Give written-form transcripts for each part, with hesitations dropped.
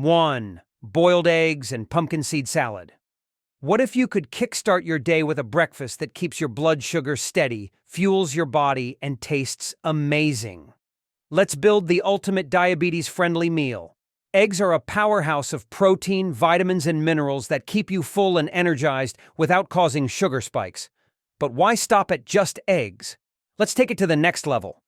1. Boiled eggs and pumpkin seed salad. What if you could kickstart your day with a breakfast that keeps your blood sugar steady, fuels your body, and tastes amazing? Let's build the ultimate diabetes-friendly meal. Eggs are a powerhouse of protein, vitamins, and minerals that keep you full and energized without causing sugar spikes. But why stop at just eggs? Let's take it to the next level.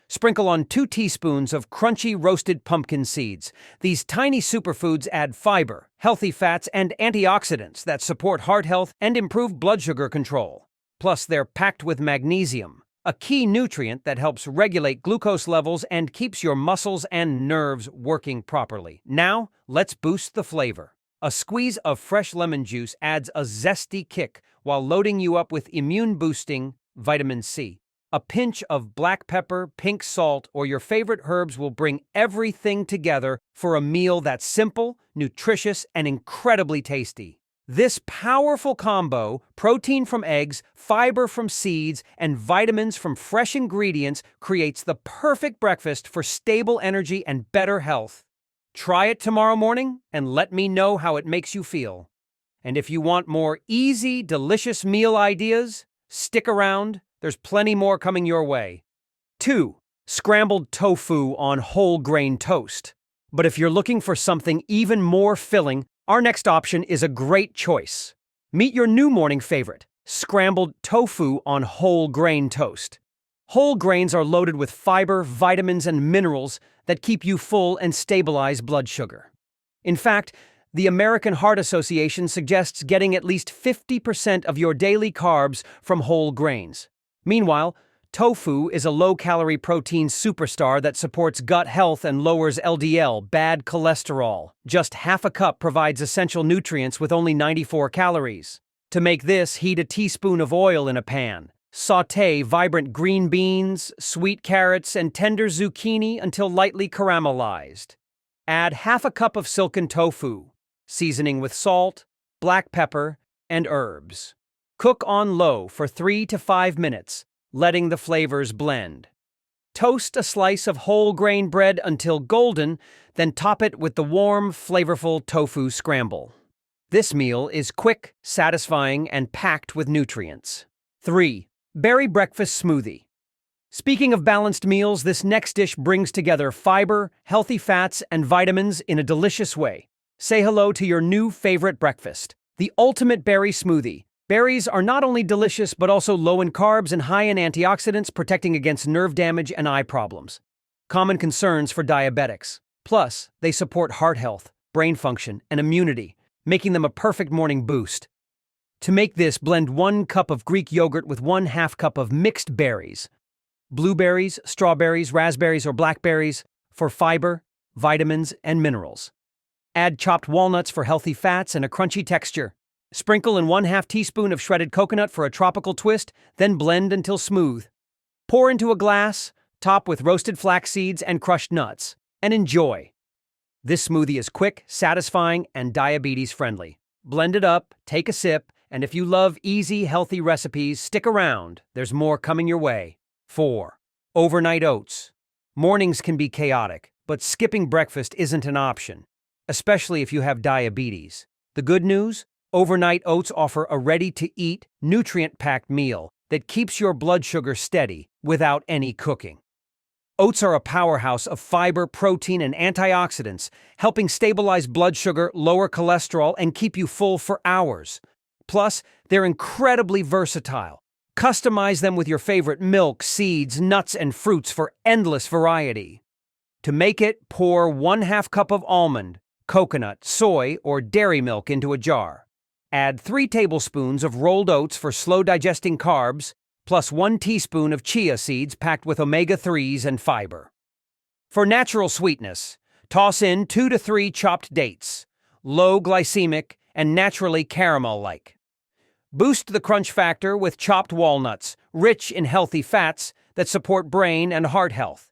Sprinkle on 2 teaspoons of crunchy roasted pumpkin seeds. These tiny superfoods add fiber, healthy fats, and antioxidants that support heart health and improve blood sugar control. Plus, they're packed with magnesium, a key nutrient that helps regulate glucose levels and keeps your muscles and nerves working properly. Now, let's boost the flavor. A squeeze of fresh lemon juice adds a zesty kick while loading you up with immune-boosting vitamin C. A pinch of black pepper, pink salt, or your favorite herbs will bring everything together for a meal that's simple, nutritious, and incredibly tasty. This powerful combo, protein from eggs, fiber from seeds, and vitamins from fresh ingredients, creates the perfect breakfast for stable energy and better health. Try it tomorrow morning and let me know how it makes you feel. And if you want more easy, delicious meal ideas, stick around. There's plenty more coming your way. 2. Scrambled tofu on whole grain toast. But if you're looking for something even more filling, our next option is a great choice. Meet your new morning favorite, scrambled tofu on whole grain toast. Whole grains are loaded with fiber, vitamins, and minerals that keep you full and stabilize blood sugar. In fact, the American Heart Association suggests getting at least 50% of your daily carbs from whole grains. Meanwhile, tofu is a low-calorie protein superstar that supports gut health and lowers LDL, bad cholesterol. Just half a cup provides essential nutrients with only 94 calories. To make this, heat a teaspoon of oil in a pan. Sauté vibrant green beans, sweet carrots, and tender zucchini until lightly caramelized. Add half a cup of silken tofu, seasoning with salt, black pepper, and herbs. Cook on low for 3 to 5 minutes, letting the flavors blend. Toast a slice of whole grain bread until golden, then top it with the warm, flavorful tofu scramble. This meal is quick, satisfying, and packed with nutrients. 3. Berry breakfast smoothie. Speaking of balanced meals, this next dish brings together fiber, healthy fats, and vitamins in a delicious way. Say hello to your new favorite breakfast, the ultimate berry smoothie. Berries are not only delicious but also low in carbs and high in antioxidants, protecting against nerve damage and eye problems, common concerns for diabetics. Plus, they support heart health, brain function, and immunity, making them a perfect morning boost. To make this, blend 1 cup of Greek yogurt with 1/2 cup of mixed berries, blueberries, strawberries, raspberries, or blackberries for fiber, vitamins, and minerals. Add chopped walnuts for healthy fats and a crunchy texture. Sprinkle in 1/2 teaspoon of shredded coconut for a tropical twist, then blend until smooth. Pour into a glass, top with roasted flax seeds and crushed nuts, and enjoy. This smoothie is quick, satisfying, and diabetes-friendly. Blend it up, take a sip, and if you love easy, healthy recipes, stick around. There's more coming your way. 4. Overnight oats. Mornings can be chaotic, but skipping breakfast isn't an option, especially if you have diabetes. The good news? Overnight oats offer a ready-to-eat, nutrient-packed meal that keeps your blood sugar steady without any cooking. Oats are a powerhouse of fiber, protein, and antioxidants, helping stabilize blood sugar, lower cholesterol, and keep you full for hours. Plus, they're incredibly versatile. Customize them with your favorite milk, seeds, nuts, and fruits for endless variety. To make it, pour 1/2 cup of almond, coconut, soy, or dairy milk into a jar. Add 3 tablespoons of rolled oats for slow-digesting carbs, plus 1 teaspoon of chia seeds packed with omega-3s and fiber. For natural sweetness, toss in 2 to 3 chopped dates, low glycemic and naturally caramel-like. Boost the crunch factor with chopped walnuts, rich in healthy fats that support brain and heart health.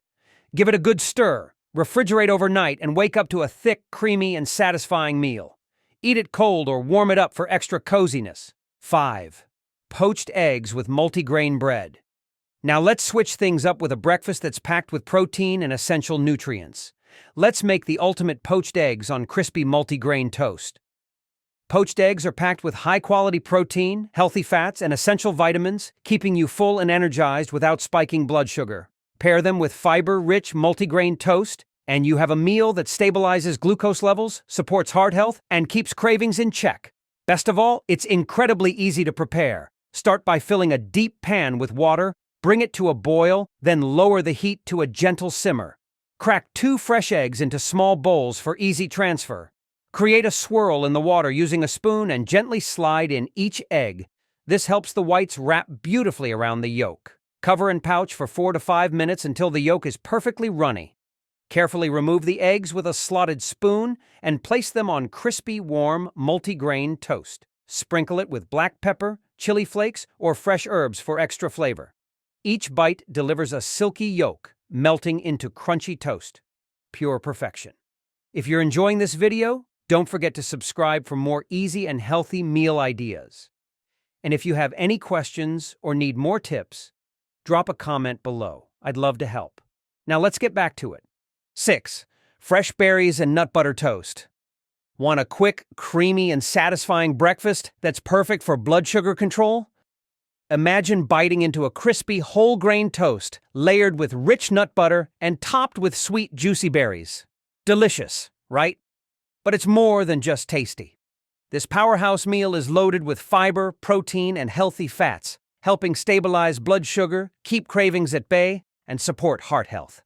Give it a good stir, refrigerate overnight, and wake up to a thick, creamy, and satisfying meal. Eat it cold or warm it up for extra coziness. 5. Poached eggs with multigrain bread. Now let's switch things up with a breakfast that's packed with protein and essential nutrients. Let's make the ultimate poached eggs on crispy multigrain toast. Poached eggs are packed with high-quality protein, healthy fats, and essential vitamins, keeping you full and energized without spiking blood sugar. Pair them with fiber-rich multigrain toast, and you have a meal that stabilizes glucose levels, supports heart health, and keeps cravings in check. Best of all, it's incredibly easy to prepare. Start by filling a deep pan with water, bring it to a boil, then lower the heat to a gentle simmer. Crack 2 fresh eggs into small bowls for easy transfer. Create a swirl in the water using a spoon and gently slide in each egg. This helps the whites wrap beautifully around the yolk. Cover and pouch for 4 to 5 minutes until the yolk is perfectly runny. Carefully remove the eggs with a slotted spoon and place them on crispy, warm, multigrain toast. Sprinkle it with black pepper, chili flakes, or fresh herbs for extra flavor. Each bite delivers a silky yolk, melting into crunchy toast. Pure perfection. If you're enjoying this video, don't forget to subscribe for more easy and healthy meal ideas. And if you have any questions or need more tips, drop a comment below. I'd love to help. Now let's get back to it. 6. Fresh berries and nut butter toast. Want a quick, creamy, and satisfying breakfast that's perfect for blood sugar control? Imagine biting into a crispy whole grain toast layered with rich nut butter and topped with sweet, juicy berries. Delicious, right? But it's more than just tasty. This powerhouse meal is loaded with fiber, protein, and healthy fats, helping stabilize blood sugar, keep cravings at bay, and support heart health.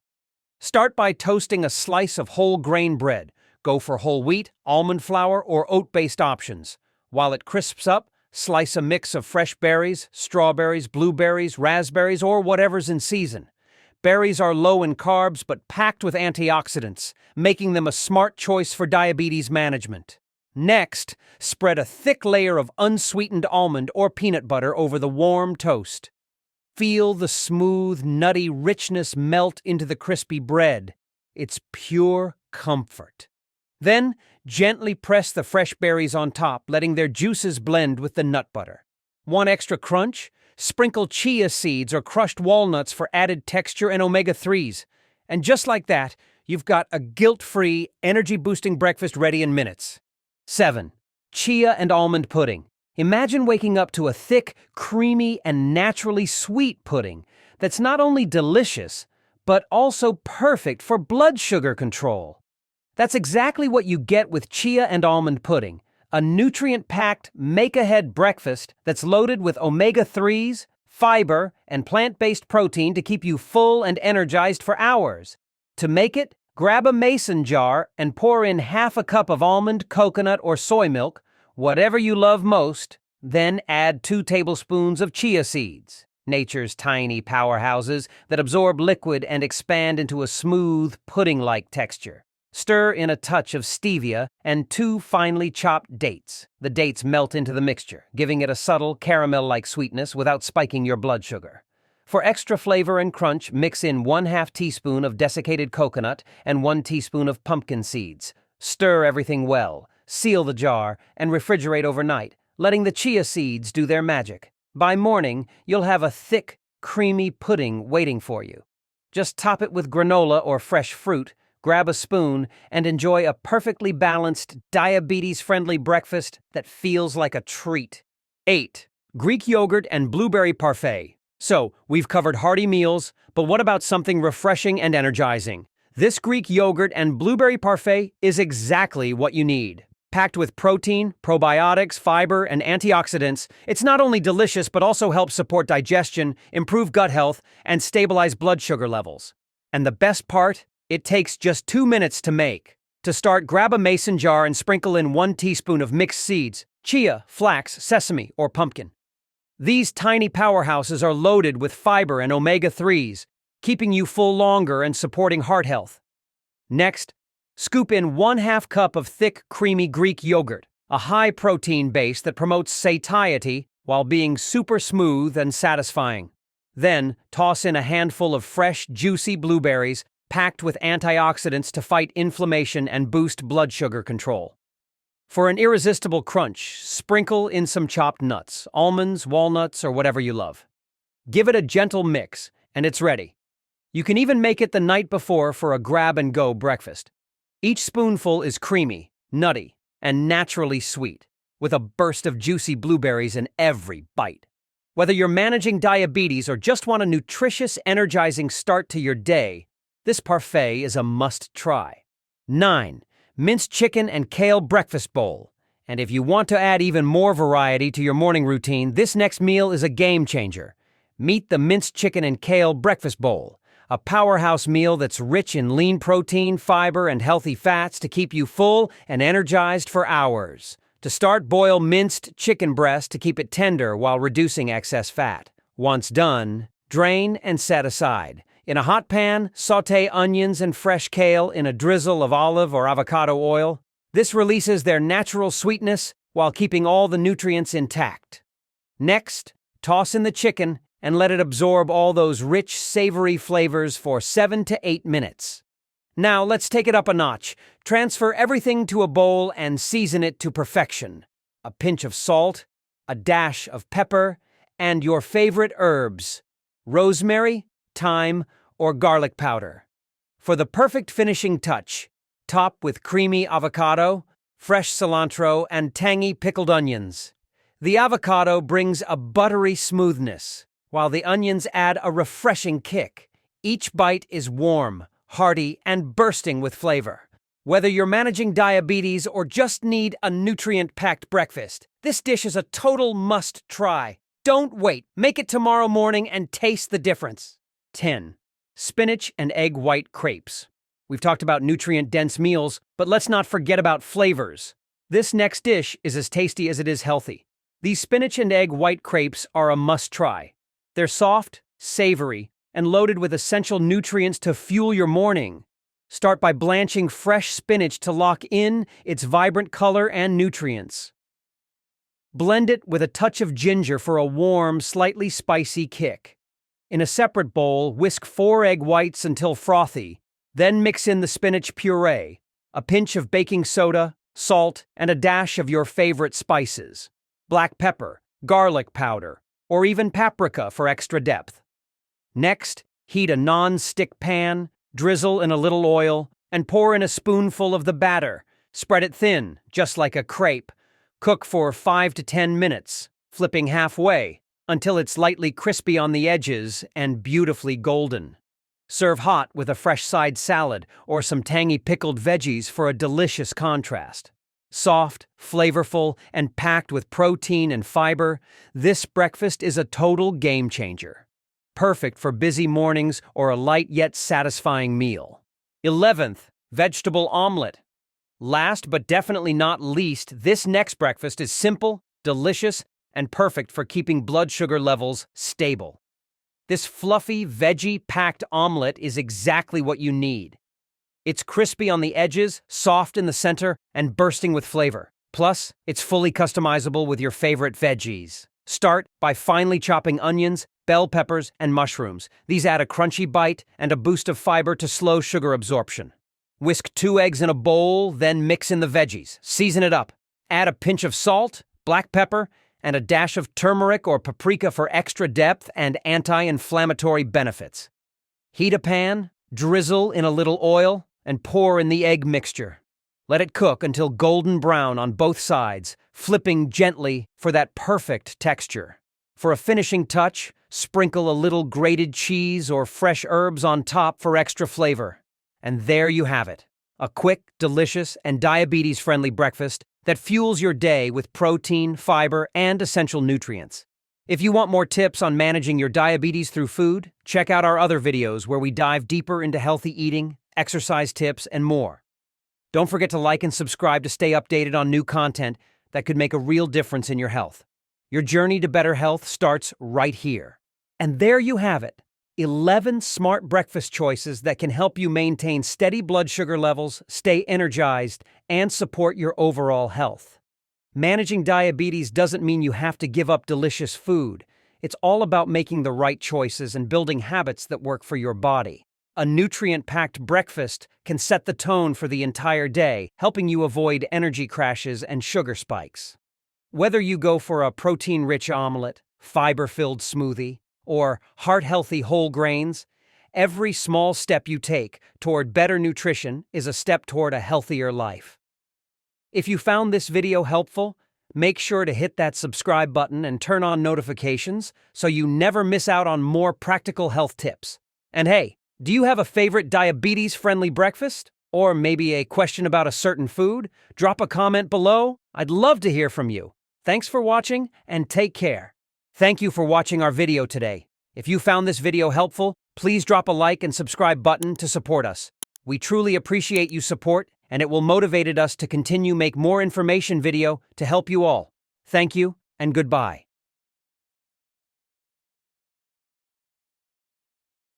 Start by toasting a slice of whole grain bread. Go for whole wheat, almond flour, or oat-based options. While it crisps up, slice a mix of fresh berries, strawberries, blueberries, raspberries, or whatever's in season. Berries are low in carbs but packed with antioxidants, making them a smart choice for diabetes management. Next, spread a thick layer of unsweetened almond or peanut butter over the warm toast. Feel the smooth, nutty richness melt into the crispy bread. It's pure comfort. Then, gently press the fresh berries on top, letting their juices blend with the nut butter. Want extra crunch? Sprinkle chia seeds or crushed walnuts for added texture and omega-3s. And just like that, you've got a guilt-free, energy-boosting breakfast ready in minutes. 7. Chia and almond pudding. Imagine waking up to a thick, creamy, and naturally sweet pudding that's not only delicious, but also perfect for blood sugar control. That's exactly what you get with chia and almond pudding. A nutrient-packed, make-ahead breakfast that's loaded with omega-3s, fiber, and plant-based protein to keep you full and energized for hours. To make it, grab a mason jar and pour in half a cup of almond, coconut, or soy milk, whatever you love most, then add 2 tablespoons of chia seeds, nature's tiny powerhouses that absorb liquid and expand into a smooth, pudding-like texture. Stir in a touch of stevia and 2 finely chopped dates. The dates melt into the mixture, giving it a subtle caramel-like sweetness without spiking your blood sugar. For extra flavor and crunch, mix in 1/2 teaspoon of desiccated coconut and 1 teaspoon of pumpkin seeds. Stir everything well, seal the jar, and refrigerate overnight, letting the chia seeds do their magic. By morning, you'll have a thick, creamy pudding waiting for you. Just top it with granola or fresh fruit, grab a spoon, and enjoy a perfectly balanced, diabetes-friendly breakfast that feels like a treat. 8. Greek yogurt and blueberry parfait. So, we've covered hearty meals, but what about something refreshing and energizing? This Greek yogurt and blueberry parfait is exactly what you need. Packed with protein, probiotics, fiber, and antioxidants, it's not only delicious but also helps support digestion, improve gut health, and stabilize blood sugar levels. And the best part? It takes just 2 minutes to make. To start, grab a mason jar and sprinkle in 1 teaspoon of mixed seeds, chia, flax, sesame, or pumpkin. These tiny powerhouses are loaded with fiber and omega-3s, keeping you full longer and supporting heart health. Next, scoop in 1/2 cup of thick, creamy Greek yogurt, a high-protein base that promotes satiety while being super smooth and satisfying. Then, toss in a handful of fresh, juicy blueberries packed with antioxidants to fight inflammation and boost blood sugar control. For an irresistible crunch, sprinkle in some chopped nuts, almonds, walnuts, or whatever you love. Give it a gentle mix, and it's ready. You can even make it the night before for a grab-and-go breakfast. Each spoonful is creamy, nutty, and naturally sweet, with a burst of juicy blueberries in every bite. Whether you're managing diabetes or just want a nutritious, energizing start to your day, this parfait is a must-try. 9. Minced chicken and kale breakfast bowl. And if you want to add even more variety to your morning routine, this next meal is a game changer. Meet the minced chicken and kale breakfast bowl, a powerhouse meal that's rich in lean protein, fiber, and healthy fats to keep you full and energized for hours. To start, boil minced chicken breast to keep it tender while reducing excess fat. Once done, drain and set aside. In a hot pan, sauté onions and fresh kale in a drizzle of olive or avocado oil. This releases their natural sweetness while keeping all the nutrients intact. Next, toss in the chicken and let it absorb all those rich, savory flavors for 7 to 8 minutes. Now let's take it up a notch. Transfer everything to a bowl and season it to perfection. A pinch of salt, a dash of pepper, and your favorite herbs: rosemary, thyme, or garlic powder. For the perfect finishing touch, top with creamy avocado, fresh cilantro, and tangy pickled onions. The avocado brings a buttery smoothness, while the onions add a refreshing kick. Each bite is warm, hearty, and bursting with flavor. Whether you're managing diabetes or just need a nutrient-packed breakfast, this dish is a total must-try. Don't wait. Make it tomorrow morning and taste the difference. 10. Spinach and egg white crepes. We've talked about nutrient-dense meals, but let's not forget about flavors. This next dish is as tasty as it is healthy. These spinach and egg white crepes are a must-try. They're soft, savory, and loaded with essential nutrients to fuel your morning. Start by blanching fresh spinach to lock in its vibrant color and nutrients. Blend it with a touch of ginger for a warm, slightly spicy kick. In a separate bowl, whisk 4 egg whites until frothy. Then mix in the spinach puree, a pinch of baking soda, salt, and a dash of your favorite spices: black pepper, garlic powder, or even paprika for extra depth. Next, heat a non-stick pan, drizzle in a little oil, and pour in a spoonful of the batter. Spread it thin, just like a crepe. Cook for 5 to 10 minutes, flipping halfway, until it's lightly crispy on the edges and beautifully golden. Serve hot with a fresh side salad or some tangy pickled veggies for a delicious contrast. Soft, flavorful, and packed with protein and fiber, this breakfast is a total game changer. Perfect for busy mornings or a light yet satisfying meal. 11th, vegetable omelet. Last but definitely not least, this next breakfast is simple, delicious, and perfect for keeping blood sugar levels stable. This fluffy, veggie-packed omelet is exactly what you need. It's crispy on the edges, soft in the center, and bursting with flavor. Plus, it's fully customizable with your favorite veggies. Start by finely chopping onions, bell peppers, and mushrooms. These add a crunchy bite and a boost of fiber to slow sugar absorption. Whisk 2 eggs in a bowl, then mix in the veggies. Season it up. Add a pinch of salt, black pepper, and a dash of turmeric or paprika for extra depth and anti-inflammatory benefits. Heat a pan, drizzle in a little oil, and pour in the egg mixture. Let it cook until golden brown on both sides, flipping gently for that perfect texture. For a finishing touch, sprinkle a little grated cheese or fresh herbs on top for extra flavor. And there you have it, a quick, delicious, and diabetes-friendly breakfast that fuels your day with protein, fiber, and essential nutrients. If you want more tips on managing your diabetes through food, check out our other videos where we dive deeper into healthy eating, exercise tips, and more. Don't forget to like and subscribe to stay updated on new content that could make a real difference in your health. Your journey to better health starts right here. And there you have it, 11 smart breakfast choices that can help you maintain steady blood sugar levels, stay energized, and support your overall health. Managing diabetes doesn't mean you have to give up delicious food. It's all about making the right choices and building habits that work for your body. A nutrient-packed breakfast can set the tone for the entire day, helping you avoid energy crashes and sugar spikes. Whether you go for a protein-rich omelet, fiber-filled smoothie, or heart-healthy whole grains, Every small step you take toward better nutrition is a step toward a healthier life. If you found this video helpful, make sure to hit that subscribe button and turn on notifications so you never miss out on more practical health tips. And hey, do you have a favorite diabetes-friendly breakfast? Or maybe a question about a certain food? Drop a comment below. I'd love to hear from you. Thanks for watching and take care. Thank you for watching our video today. If you found this video helpful, please drop a like and subscribe button to support us. We truly appreciate you support, and it will motivate us to continue make more information video to help you all. Thank you and goodbye.